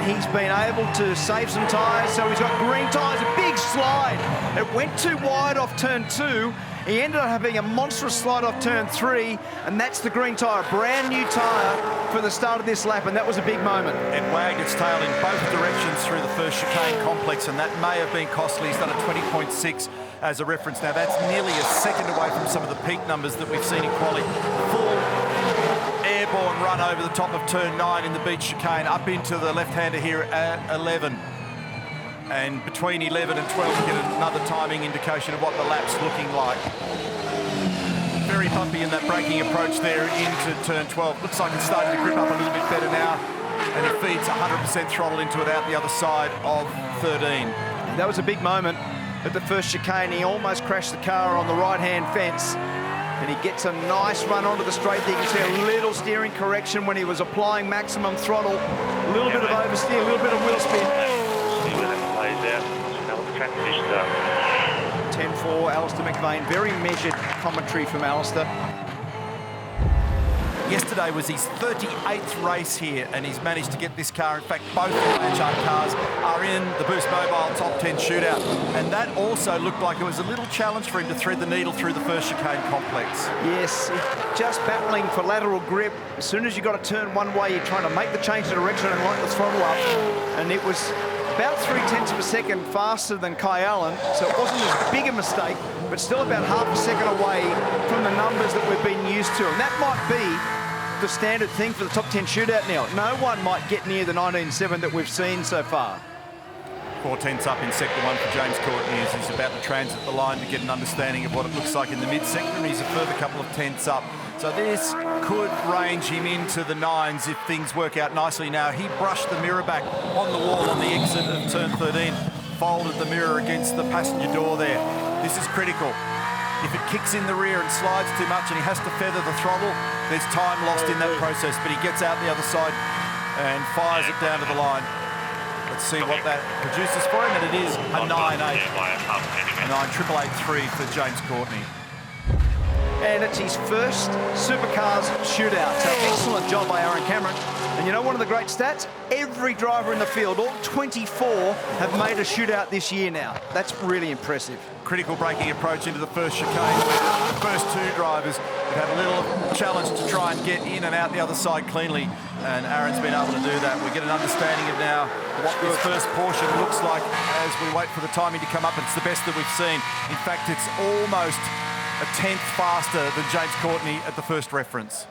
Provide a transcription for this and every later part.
and he's been able to save some tyres, so he's got green tyres, a big slide. It went too wide off turn 2. He ended up having a monstrous slide off turn 3, and that's the green tyre, brand new tyre for the start of this lap, and that was a big moment. It wagged its tail in both directions through the first chicane complex, and that may have been costly. He's done a 20.6 as a reference. Now, that's nearly a second away from some of the peak numbers that we've seen in quali. Full airborne run over the top of turn 9 in the beach chicane, up into the left-hander here at 11. And between 11 and 12, we get another timing indication of what the lap's looking like. Very bumpy in that braking approach there into turn 12. Looks like it's starting to grip up a little bit better now, and it feeds 100% throttle into it out the other side of 13. That was a big moment at the first chicane. He almost crashed the car on the right-hand fence, and he gets a nice run onto the straight. You can see a little steering correction when he was applying maximum throttle. A little bit of oversteer, a little bit of wheel spin. 10-4, Alistair McVeigh. Very measured commentary from Alistair. Yesterday was his 38th race here, and he's managed to get this car. In fact, both the Blanchard cars are in the Boost Mobile Top 10 Shootout, and that also looked like it was a little challenge for him to thread the needle through the first chicane complex. Yes, just battling for lateral grip. As soon as you got to turn one way, you're trying to make the change of direction and lock the throttle up, and it was about 0.3 of a second faster than Kai Allen, so it wasn't as big a mistake, but still about half a second away from the numbers that we've been used to. And that might be the standard thing for the top 10 shootout now. No one might get near the 19.7 that we've seen so far. 4 tenths up in sector 1 for James Courtney as he's about to transit the line to get an understanding of what it looks like in the mid-sector, and he's a further couple of tenths up. So this could range him into the 9s if things work out nicely. Now, he brushed the mirror back on the wall on the exit of turn 13, folded the mirror against the passenger door there. This is critical. If it kicks in the rear and slides too much and he has to feather the throttle, there's time lost in that process, but he gets out the other side and fires it down to the line. Let's see what that produces for him, and it is a 9.8. A 9.883 for James Courtney. And it's his first Supercars Shootout. So excellent job by Aaron Cameron. And you know one of the great stats? Every driver in the field, all 24, have made a shootout this year now. That's really impressive. Critical braking approach into the first chicane, where the first 2 drivers have had a little challenge to try and get in and out the other side cleanly. And Aaron's been able to do that. We get an understanding of now what this first portion looks like as we wait for the timing to come up. It's the best that we've seen. In fact, it's almost a tenth faster than James Courtney at the first reference.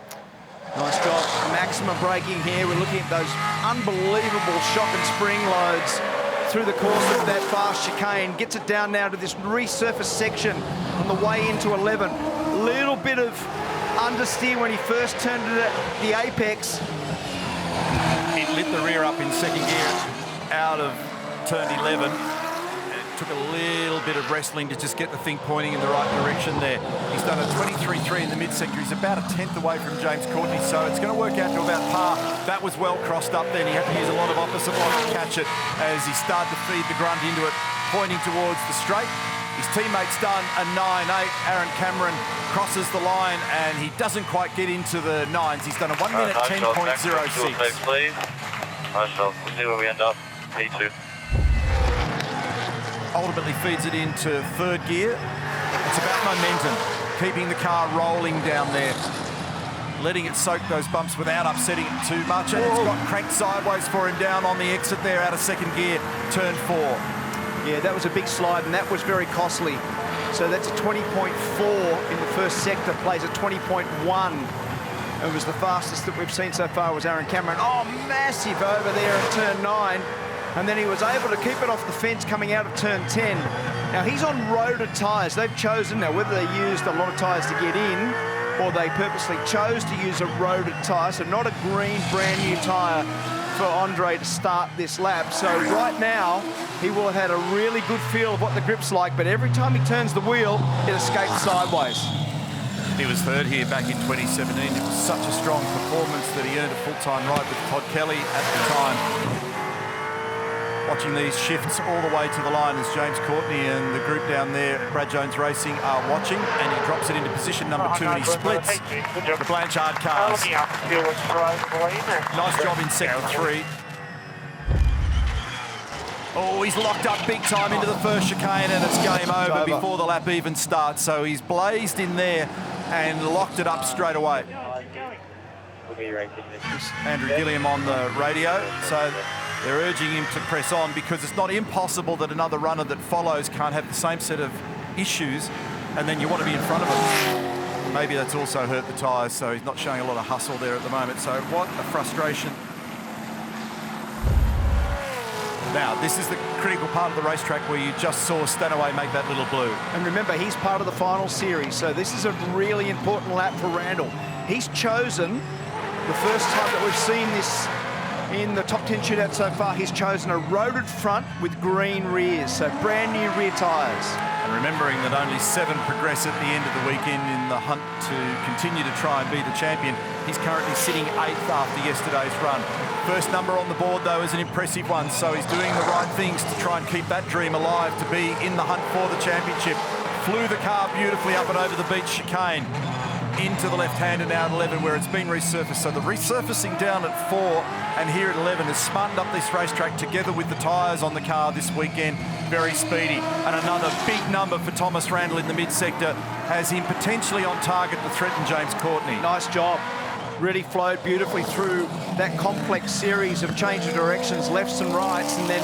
Nice job. Maximum braking here. We're looking at those unbelievable shock and spring loads through the course of that fast chicane. Gets it down now to this resurfaced section on the way into 11. Little bit of understeer when he first turned it at the apex. It lit the rear up in second gear out of turn 11. Took a little bit of wrestling to just get the thing pointing in the right direction there. He's done a 23.3 in the mid-sector. He's about a tenth away from James Courtney, so it's going to work out to about par. That was well crossed up then. He had to use a lot of opposite line to catch it as he started to feed the grunt into it, pointing towards the straight. His teammate's done a 9.8. Aaron Cameron crosses the line, and he doesn't quite get into the 9s. He's done a 1 minute 10.06. Please. Nice job. We'll see where we end up. P2. Ultimately feeds it into third gear. It's about momentum, keeping the car rolling down there, letting it soak those bumps without upsetting it too much, and it's got cranked sideways for him down on the exit there out of second gear, turn 4. Yeah, that was a big slide, and that was very costly. So that's a 20.4 in the first sector, plays at 20.1. It was the fastest that we've seen so far was Aaron Cameron. Oh, massive over there at turn 9. And then he was able to keep it off the fence coming out of turn 10. Now, he's on roaded tyres. They've chosen, now whether they used a lot of tyres to get in or they purposely chose to use a roaded tyre, so not a green brand new tyre for Andre to start this lap. So right now, he will have had a really good feel of what the grip's like, but every time he turns the wheel, it escapes sideways. He was third here back in 2017. It was such a strong performance that he earned a full-time ride with Todd Kelly at the time. Watching these shifts all the way to the line as James Courtney and the group down there, Brad Jones Racing, are watching, and he drops it into position number 2 and he splits the Blanchard cars. Nice job in sector 3. Oh, he's locked up big time into the first chicane, and it's game over before the lap even starts. So he's blazed in there and locked it up straight away. Andrew Gilliam on the radio. So they're urging him to press on, because it's not impossible that another runner that follows can't have the same set of issues, and then you want to be in front of him. Maybe that's also hurt the tyres, so he's not showing a lot of hustle there at the moment. So what a frustration. Now, this is the critical part of the racetrack where you just saw Stanaway make that little blue. And remember, he's part of the final series, so this is a really important lap for Randle. He's chosen, the first time that we've seen this in the top 10 shootout so far, he's chosen a roaded front with green rears, so brand new rear tyres. And remembering that only 7 progress at the end of the weekend in the hunt to continue to try and be the champion, he's currently sitting 8th after yesterday's run. First number on the board, though, is an impressive one, so he's doing the right things to try and keep that dream alive, to be in the hunt for the championship. Flew the car beautifully up and over the beach chicane into the left-hander now at 11, where it's been resurfaced. So the resurfacing down at 4 and here at 11 has smartened up this racetrack together with the tyres on the car this weekend. Very speedy. And another big number for Thomas Randle in the mid-sector has him potentially on target to threaten James Courtney. Nice job. Really flowed beautifully through that complex series of change of directions, lefts and rights, and then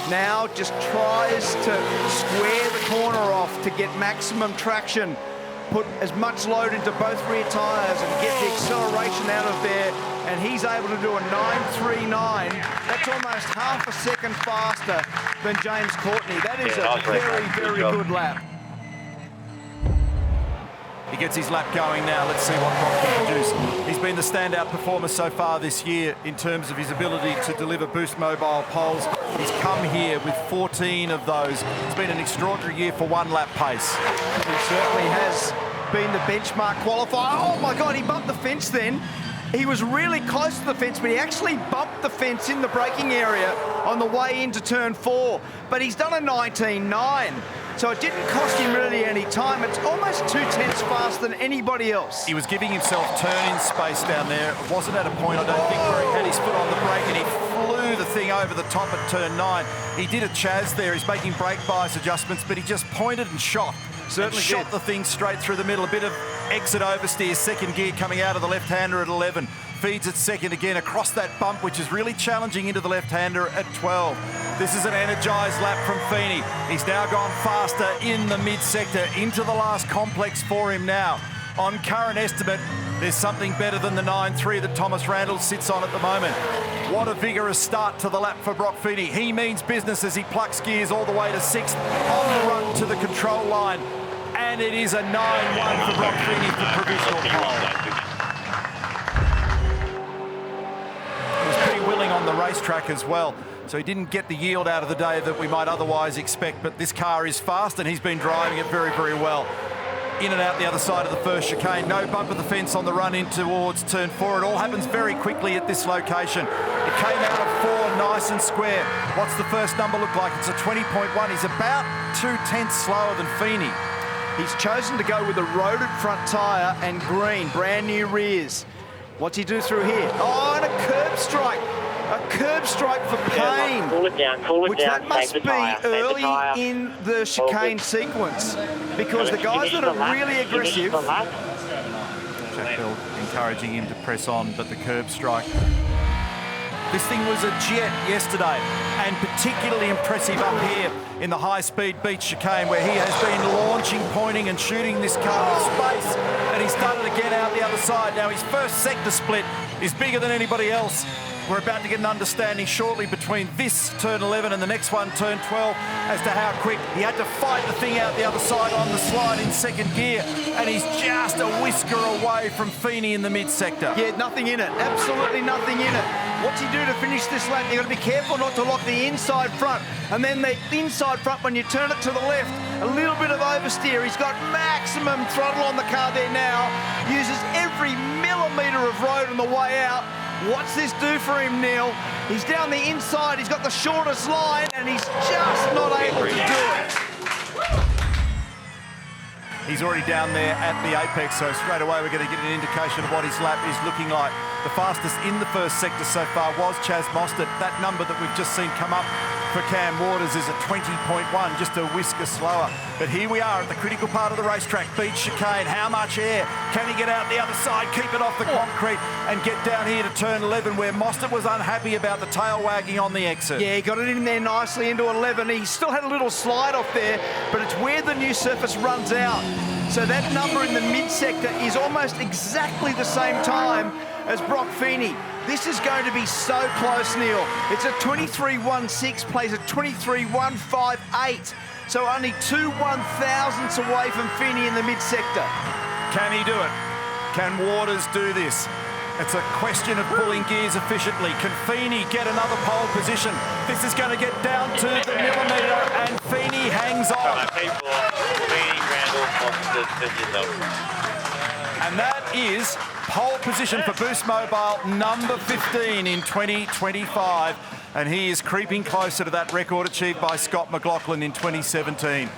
now just tries to square the corner off to get maximum traction, put as much load into both rear tyres and get the acceleration out of there, and he's able to do a 9.39. That's almost half a second faster than James Courtney. That is a very good lap. He gets his lap going now. Let's see what Brock can produce. He's been the standout performer so far this year in terms of his ability to deliver Boost Mobile poles. He's come here with 14 of those. It's been an extraordinary year for one lap pace. He certainly has been the benchmark qualifier. Oh my God, he bumped the fence then. He was really close to the fence, but he actually bumped the fence in the braking area on the way into turn 4. But he's done a 19.9. So it didn't cost him really any time. It's almost 2/10 faster than anybody else. He was giving himself turn-in space down there. It wasn't at a point, I don't think, where he had his foot on the brake, and he flew the thing over the top at turn 9. He did a Chaz there. He's making brake bias adjustments, but he just pointed and shot. Certainly shot the thing straight through the middle. A bit of exit oversteer, second gear coming out of the left-hander at 11. Feeds it second again across that bump, which is really challenging into the left-hander at 12. This is an energised lap from Feeney. He's now gone faster in the mid-sector into the last complex for him now. On current estimate, there's something better than the 9.3 that Thomas Randle sits on at the moment. What a vigorous start to the lap for Brock Feeney. He means business as he plucks gears all the way to 6th on the run to the control line. And it is a 9.1 for Brock Feeney for provisional pole. He was pretty willing on the racetrack as well, so he didn't get the yield out of the day that we might otherwise expect, but this car is fast and he's been driving it very well. In and out the other side of the first chicane. No bump of the fence on the run in towards turn 4. It all happens very quickly at this location. It came out of 4 nice and square. What's the first number look like? It's a 20.1. He's about 2/10 slower than Feeney. He's chosen to go with a roaded front tyre and green, brand new rears. What's he do through here? Oh, and a curb strike. A curb strike for Payne. Cool it down, which down. That must be early in the chicane sequence, because the guys that are really aggressive. Jack Bell encouraging him to press on, but the curb strike. This thing was a jet yesterday, and particularly impressive up here in the high-speed beach chicane, where he has been launching, pointing and shooting this car in space, and he's done it again out the other side. Now his first sector split is bigger than anybody else. We're about to get an understanding shortly between this turn 11 and the next one, turn 12, as to how quick. He had to fight the thing out the other side on the slide in second gear, and he's just a whisker away from Feeney in the mid-sector. Yeah, nothing in it. Absolutely nothing in it. What's he do to finish this lap? You've got to be careful not to lock the inside front. And then the inside front, when you turn it to the left, a little bit of oversteer. He's got maximum throttle on the car there now. Uses every millimetre of road on the way out. What's this do for him, Neil? He's down the inside, he's got the shortest line, and he's just not able to do it. He's already down there at the apex, so straight away we're going to get an indication of what his lap is looking like. The fastest in the first sector so far was Chaz Mostert. That number that we've just seen come up for Cam Waters is a 20.1, just a whisker slower. But here we are at the critical part of the racetrack. Beach chicane, how much air? Can he get out the other side, keep it off the concrete and get down here to turn 11 where Mostert was unhappy about the tail wagging on the exit? Yeah, he got it in there nicely into 11. He still had a little slide off there, but it's where the new surface runs out. So that number in the mid-sector is almost exactly the same time as Brock Feeney. This is going to be so close, Neil. It's a 23.16, plays a 23.158. So only 2 1,000ths away from Feeney in the mid-sector. Can he do it? Can Waters do this? It's a question of pulling gears efficiently. Can Feeney get another pole position? This is going to get down to the millimetre, and Feeney hangs on. And that is pole position for Boost Mobile, number 15 in 2025. And he is creeping closer to that record achieved by Scott McLaughlin in 2017.